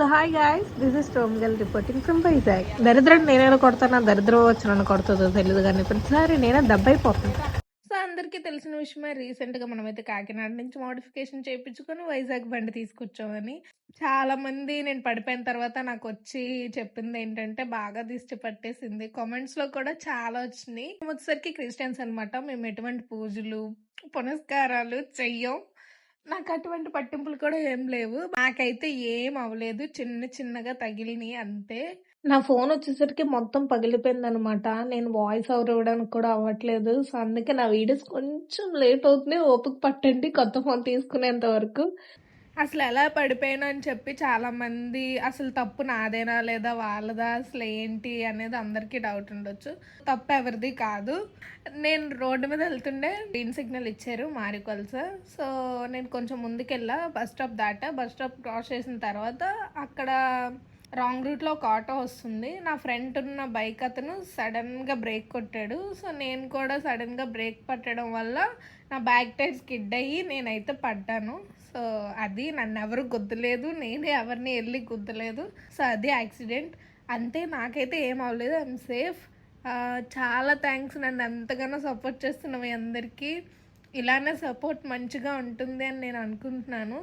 So hi guys, this is టోమ్గల్ reporting from Vizag. దరిద్రం నేనైనా కొడతానా, దరిద్రం వచ్చి నన్ను కొడుతుందో తెలియదు కానీ ప్రతిసారి నేనే దెబ్బైపోతాను. సో అందరికీ తెలిసిన విషయమే, రీసెంట్గా మనమైతే కాకినాడ నుంచి మోడిఫికేషన్ చేయించుకొని వైజాగ్ బండి తీసుకొచ్చామని. చాలా మంది నేను పడిపోయిన తర్వాత నాకు వచ్చి చెప్పింది ఏంటంటే బాగా దిష్టి పట్టేసింది. కామెంట్స్ లో కూడా చాలా వచ్చినాయి. వచ్చేసరికి క్రిస్టియన్స్ అనమాట, మేము ఎటువంటి పూజలు పునస్కారాలు చెయ్యం. నాకు అటువంటి పట్టింపులు కూడా ఏం లేవు. నాకైతే ఏం అవ్వలేదు, చిన్న చిన్నగా తగిలినాయి అంతే. నా ఫోన్ వచ్చేసరికి మొత్తం పగిలిపోయింది అనమాట. నేను వాయిస్ ఓవర్ ఇవ్వడానికి కూడా అవ్వట్లేదు. సో అందుకే నా వీడియోస్ కొంచెం లేట్ అవుతుంది, ఓపిక పట్టండి కొత్త ఫోన్ తీసుకునేంత వరకు. అసలు ఎలా పడిపోయాను అని చెప్పి చాలా మంది, అసలు తప్పు నాదేనా లేదా వాళ్ళదా, అసలు ఏంటి అనేది అందరికీ డౌట్ ఉండొచ్చు. తప్పు ఎవరిది కాదు. నేను రోడ్డు మీద వెళ్తుండే గ్రీన్ సిగ్నల్ ఇచ్చారు మారికొల్స. సో నేను కొంచెం ముందుకెళ్ళా, బస్ స్టాప్ దాటా. బస్ స్టాప్ క్రాస్ చేసిన తర్వాత అక్కడ రాంగ్ రూట్లో ఒక ఆటో వస్తుంది. నా ఫ్రంట్ ఉన్న బైక్ అతను సడన్గా బ్రేక్ కొట్టాడు. సో నేను కూడా సడన్గా బ్రేక్ పట్టడం వల్ల నా బ్యాక్ టైర్ స్కిడ్ అయ్యి నేనైతే పడ్డాను. సో అది నన్ను ఎవరు గుద్దలేదు, నేనే ఎవరిని వెళ్ళి గుద్దలేదు. సో అది యాక్సిడెంట్ అంతే. నాకైతే ఏం అవ్వలేదు, ఐఎమ్ సేఫ్. చాలా థ్యాంక్స్ నన్ను ఎంతగానో సపోర్ట్ చేస్తున్న మీ అందరికీ. ఇలానే సపోర్ట్ మంచిగా ఉంటుంది అని నేను అనుకుంటున్నాను.